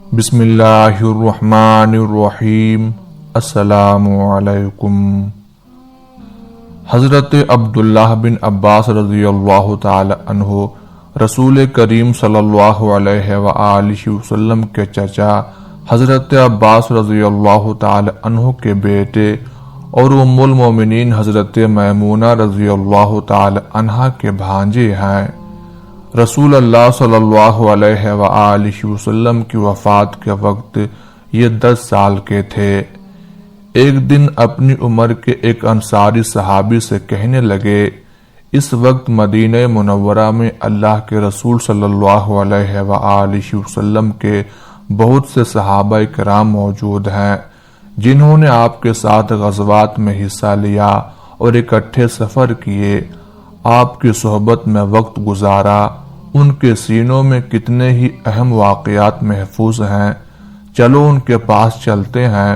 بسم اللہ الرحمن الرحیم۔ السلام علیکم۔ حضرت عبداللہ بن عباس رضی اللہ تعالی عنہ رسول کریم صلی اللہ علیہ وآلہ وسلم کے چچا حضرت عباس رضی اللہ تعالی عنہ کے بیٹے اور ام المومنین حضرت میمونہ رضی اللہ تعالی عنہ کے بھانجے ہیں۔ رسول اللہ صلی اللہ علیہ وآلہ وسلم کی وفات کے وقت یہ 10 سال کے تھے۔ ایک دن اپنی عمر کے ایک انصاری صحابی سے کہنے لگے، اس وقت مدینہ منورہ میں اللہ کے رسول صلی اللہ علیہ وآلہ وسلم کے بہت سے صحابہ کرام موجود ہیں جنہوں نے آپ کے ساتھ غزوات میں حصہ لیا اور اکٹھے سفر کیے، آپ کی صحبت میں وقت گزارا، ان کے سینوں میں کتنے ہی اہم واقعات محفوظ ہیں، چلو ان کے پاس چلتے ہیں،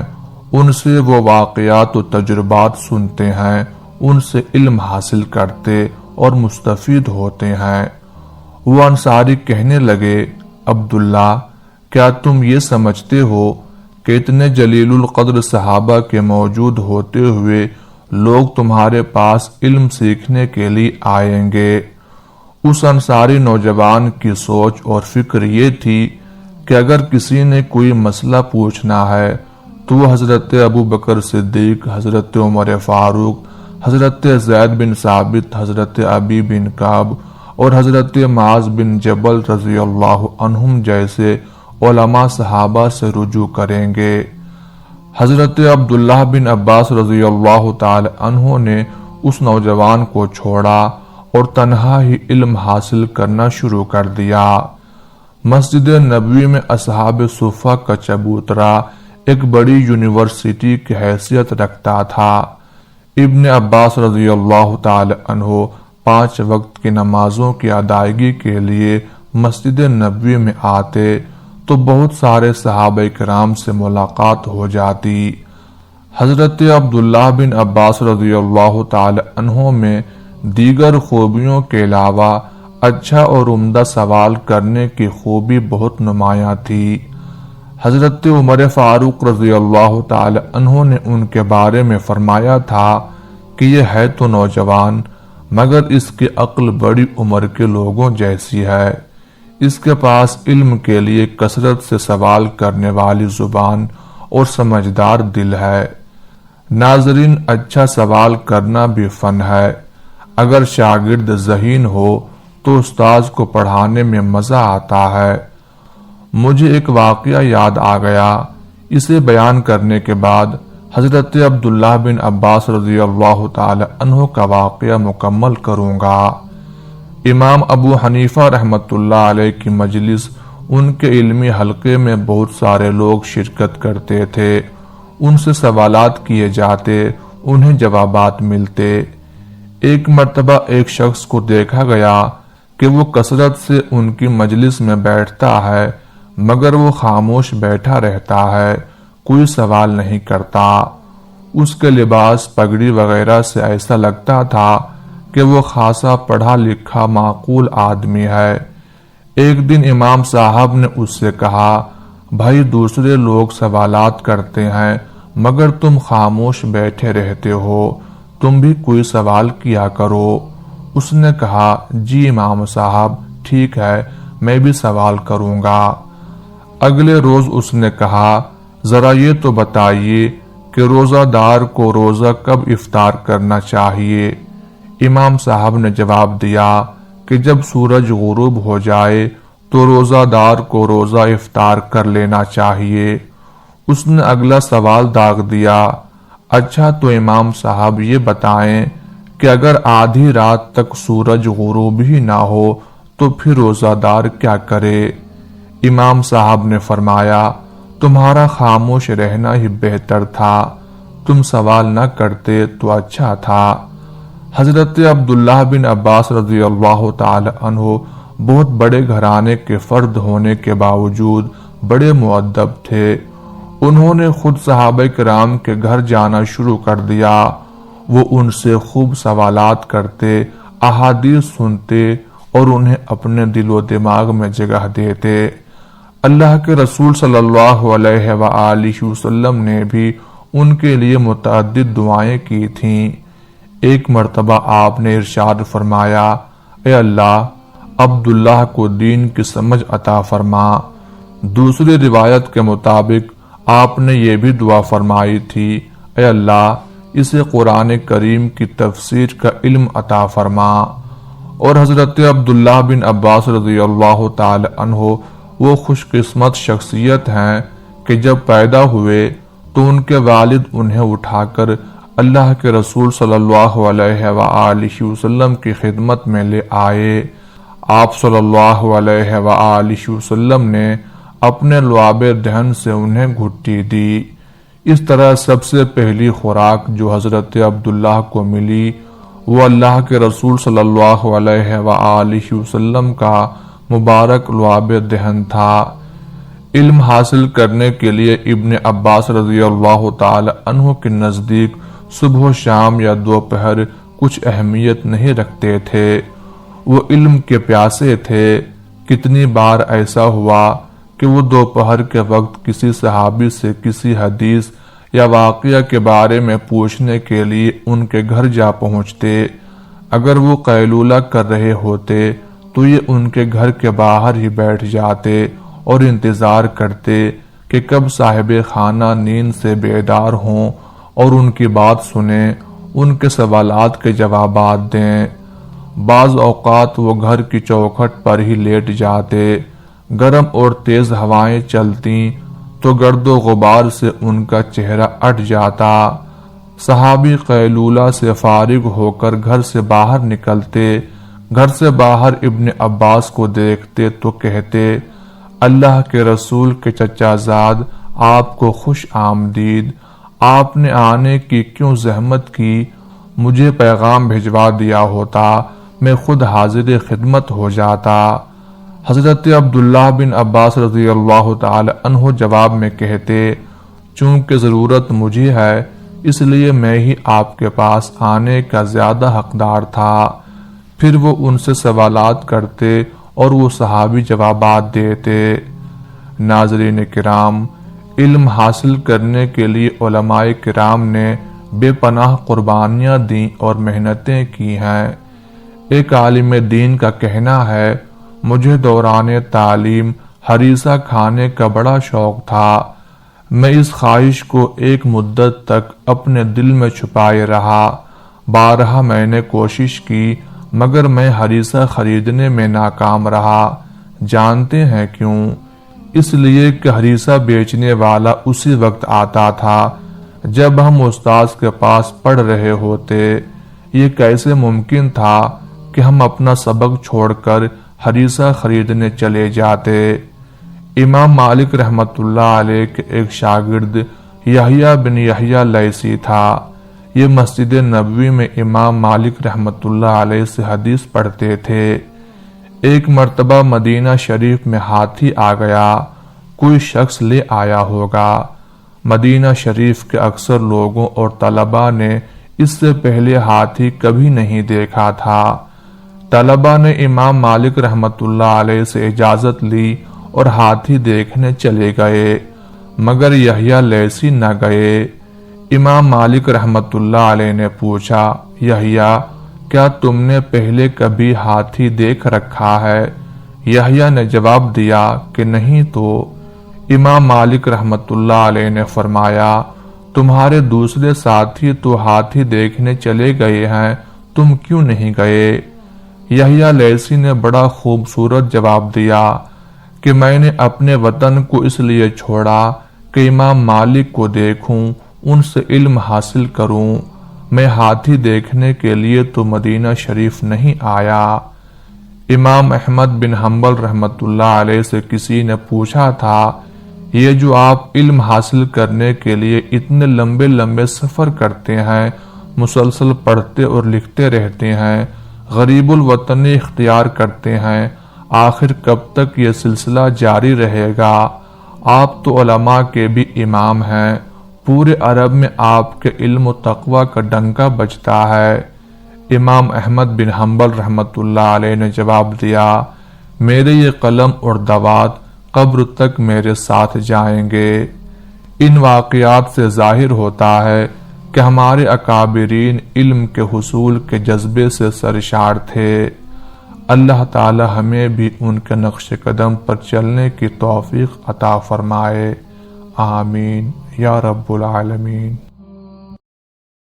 ان سے وہ واقعات و تجربات سنتے ہیں، ان سے علم حاصل کرتے اور مستفید ہوتے ہیں۔ وہ انصاری کہنے لگے، عبداللہ، کیا تم یہ سمجھتے ہو کہ اتنے جلیل القدر صحابہ کے موجود ہوتے ہوئے لوگ تمہارے پاس علم سیکھنے کے لیے آئیں گے؟ اس انصاری نوجوان کی سوچ اور فکر یہ تھی کہ اگر کسی نے کوئی مسئلہ پوچھنا ہے تو وہ حضرت ابو بکر صدیق، حضرت عمر فاروق، حضرت زید بن ثابت، حضرت ابی بن کعب اور حضرت معاذ بن جبل رضی اللہ عنہم جیسے علماء صحابہ سے رجوع کریں گے۔ حضرت عبداللہ بن عباس رضی اللہ تعالی عنہ نے اس نوجوان کو چھوڑا اور تنہا ہی علم حاصل کرنا شروع کر دیا۔ مسجد نبوی میں اصحاب صفہ کا چبوترا ایک بڑی یونیورسٹی کی حیثیت رکھتا تھا۔ ابن عباس رضی اللہ تعالی عنہ 5 وقت کی نمازوں کی ادائیگی کے لیے مسجد نبوی میں آتے تو بہت سارے صحابہ کرام سے ملاقات ہو جاتی۔ حضرت عبداللہ بن عباس رضی اللہ تعالی عنہ میں دیگر خوبیوں کے علاوہ اچھا اور عمدہ سوال کرنے کی خوبی بہت نمایاں تھی۔ حضرت عمر فاروق رضی اللہ تعالی عنہ نے ان کے بارے میں فرمایا تھا کہ یہ ہے تو نوجوان مگر اس کی عقل بڑی عمر کے لوگوں جیسی ہے، اس کے پاس علم کے لیے کثرت سے سوال کرنے والی زبان اور سمجھدار دل ہے۔ ناظرین، اچھا سوال کرنا بھی فن ہے۔ اگر شاگرد ذہین ہو تو استاذ کو پڑھانے میں مزہ آتا ہے۔ مجھے ایک واقعہ یاد آ گیا، اسے بیان کرنے کے بعد حضرت عبداللہ بن عباس رضی اللہ تعالی عنہ کا واقعہ مکمل کروں گا۔ امام ابو حنیفہ رحمۃ اللہ علیہ کی مجلس، ان کے علمی حلقے میں بہت سارے لوگ شرکت کرتے تھے، ان سے سوالات کیے جاتے، انہیں جوابات ملتے۔ ایک مرتبہ ایک شخص کو دیکھا گیا کہ وہ کثرت سے ان کی مجلس میں بیٹھتا ہے مگر وہ خاموش بیٹھا رہتا ہے، کوئی سوال نہیں کرتا۔ اس کے لباس، پگڑی وغیرہ سے ایسا لگتا تھا کہ وہ خاصا پڑھا لکھا معقول آدمی ہے۔ ایک دن امام صاحب نے اس سے کہا، بھائی، دوسرے لوگ سوالات کرتے ہیں مگر تم خاموش بیٹھے رہتے ہو، تم بھی کوئی سوال کیا کرو۔ اس نے کہا، جی امام صاحب، ٹھیک ہے، میں بھی سوال کروں گا۔ اگلے روز اس نے کہا، ذرا یہ تو بتائیے کہ روزہ دار کو روزہ کب افطار کرنا چاہیے؟ امام صاحب نے جواب دیا کہ جب سورج غروب ہو جائے تو روزہ دار کو روزہ افطار کر لینا چاہیے۔ اس نے اگلا سوال داغ دیا، اچھا تو امام صاحب یہ بتائیں کہ اگر آدھی رات تک سورج غروب ہی نہ ہو تو پھر روزہ دار کیا کرے؟ امام صاحب نے فرمایا، تمہارا خاموش رہنا ہی بہتر تھا، تم سوال نہ کرتے تو اچھا تھا۔ حضرت عبداللہ بن عباس رضی اللہ تعالی عنہ بہت بڑے گھرانے کے فرد ہونے کے باوجود بڑے مؤدب تھے۔ انہوں نے خود صحابہ کرام کے گھر جانا شروع کر دیا، وہ ان سے خوب سوالات کرتے، احادیث سنتے اور انہیں اپنے دل و دماغ میں جگہ دیتے۔ اللہ کے رسول صلی اللہ علیہ وآلہ وسلم نے بھی ان کے لیے متعدد دعائیں کی تھیں۔ ایک مرتبہ آپ نے ارشاد فرمایا، اے اللہ عبداللہ کو دین کی سمجھ عطا فرما۔ دوسری روایت کے مطابق آپ نے یہ بھی دعا فرمائی تھی، اے اللہ اسے قرآن کریم کی تفسیر کا علم عطا فرما۔ اور حضرت عبداللہ بن عباس رضی اللہ تعالی عنہ وہ خوش قسمت شخصیت ہیں کہ جب پیدا ہوئے تو ان کے والد انہیں اٹھا کر اللہ کے رسول صلی اللہ علیہ وآلہ وسلم کی خدمت میں لے آئے۔ آپ صلی اللہ علیہ وآلہ وسلم نے اپنے لعاب دہن سے انہیں گھٹی دی۔ اس طرح سب سے پہلی خوراک جو حضرت عبداللہ کو ملی وہ اللہ کے رسول صلی اللہ علیہ وآلہ وسلم کا مبارک لعاب دہن تھا۔ علم حاصل کرنے کے لیے ابن عباس رضی اللہ تعالی عنہ کے نزدیک صبح و شام یا دوپہر کچھ اہمیت نہیں رکھتے تھے، وہ علم کے پیاسے تھے۔ کتنی بار ایسا ہوا کہ وہ دوپہر کے وقت کسی صحابی سے کسی حدیث یا واقعہ کے بارے میں پوچھنے کے لیے ان کے گھر جا پہنچتے۔ اگر وہ قیلولہ کر رہے ہوتے تو یہ ان کے گھر کے باہر ہی بیٹھ جاتے اور انتظار کرتے کہ کب صاحب خانہ نیند سے بیدار ہوں اور ان کی بات سنیں، ان کے سوالات کے جوابات دیں۔ بعض اوقات وہ گھر کی چوکھٹ پر ہی لیٹ جاتے۔ گرم اور تیز ہوائیں چلتی تو گرد و غبار سے ان کا چہرہ اٹھ جاتا۔ صحابی قیلولہ سے فارغ ہو کر گھر سے باہر نکلتے، گھر سے باہر ابن عباس کو دیکھتے تو کہتے، اللہ کے رسول کے چچا زاد آپ کو خوش آمدید، آپ نے آنے کی کیوں زحمت کی؟ مجھے پیغام بھجوا دیا ہوتا، میں خود حاضر خدمت ہو جاتا۔ حضرت عبداللہ بن عباس رضی اللہ تعالی عنہ جواب میں کہتے، چونکہ ضرورت مجھے ہے اس لیے میں ہی آپ کے پاس آنے کا زیادہ حقدار تھا۔ پھر وہ ان سے سوالات کرتے اور وہ صحابی جوابات دیتے۔ ناظرین کرام، علم حاصل کرنے کے لیے علماء کرام نے بے پناہ قربانیاں دیں اور محنتیں کی ہیں۔ ایک عالم دین کا کہنا ہے، مجھے دوران تعلیم ہریسہ کھانے کا بڑا شوق تھا۔ میں اس خواہش کو ایک مدت تک اپنے دل میں چھپائے رہا۔ بارہا میں نے کوشش کی مگر میں ہریسہ خریدنے میں ناکام رہا۔ جانتے ہیں کیوں؟ اس لیے کہ ہریسہ بیچنے والا اسی وقت آتا تھا جب ہم استاذ کے پاس پڑھ رہے ہوتے۔ یہ کیسے ممکن تھا کہ ہم اپنا سبق چھوڑ کر ہریسہ خریدنے چلے جاتے؟ امام مالک رحمت اللہ علیہ کے ایک شاگرد یحییٰ بن یحییٰ لیثی تھا۔ یہ مسجد نبوی میں امام مالک رحمت اللہ علیہ سے حدیث پڑھتے تھے۔ ایک مرتبہ مدینہ شریف میں ہاتھی آ گیا، کوئی شخص لے آیا ہوگا۔ مدینہ شریف کے اکثر لوگوں اور طلباء نے اس سے پہلے ہاتھی کبھی نہیں دیکھا تھا۔ طلباء نے امام مالک رحمت اللہ علیہ سے اجازت لی اور ہاتھی دیکھنے چلے گئے، مگر یحییٰ لیثی نہ گئے۔ امام مالک رحمت اللہ علیہ نے پوچھا، یحییٰ کیا تم نے پہلے کبھی ہاتھی دیکھ رکھا ہے؟ یحییٰ نے جواب دیا کہ نہیں۔ تو امام مالک رحمت اللہ علیہ نے فرمایا، تمہارے دوسرے ساتھی تو ہاتھی دیکھنے چلے گئے ہیں، تم کیوں نہیں گئے؟ یحییٰ لیثی نے بڑا خوبصورت جواب دیا کہ میں نے اپنے وطن کو اس لیے چھوڑا کہ امام مالک کو دیکھوں، ان سے علم حاصل کروں۔ میں ہاتھی دیکھنے کے لیے تو مدینہ شریف نہیں آیا۔ امام احمد بن حنبل رحمت اللہ علیہ سے کسی نے پوچھا تھا، یہ جو آپ علم حاصل کرنے کے لیے اتنے لمبے لمبے سفر کرتے ہیں، مسلسل پڑھتے اور لکھتے رہتے ہیں، غریب الوطنی اختیار کرتے ہیں، آخر کب تک یہ سلسلہ جاری رہے گا؟ آپ تو علماء کے بھی امام ہیں، پورے عرب میں آپ کے علم و تقوی کا ڈنکا بجتا ہے۔ امام احمد بن حنبل رحمت اللہ علیہ نے جواب دیا، میرے یہ قلم اور دوات قبر تک میرے ساتھ جائیں گے۔ ان واقعات سے ظاہر ہوتا ہے کہ ہمارے اکابرین علم کے حصول کے جذبے سے سرشار تھے۔ اللہ تعالی ہمیں بھی ان کے نقش قدم پر چلنے کی توفیق عطا فرمائے، آمین یا رب العالمین۔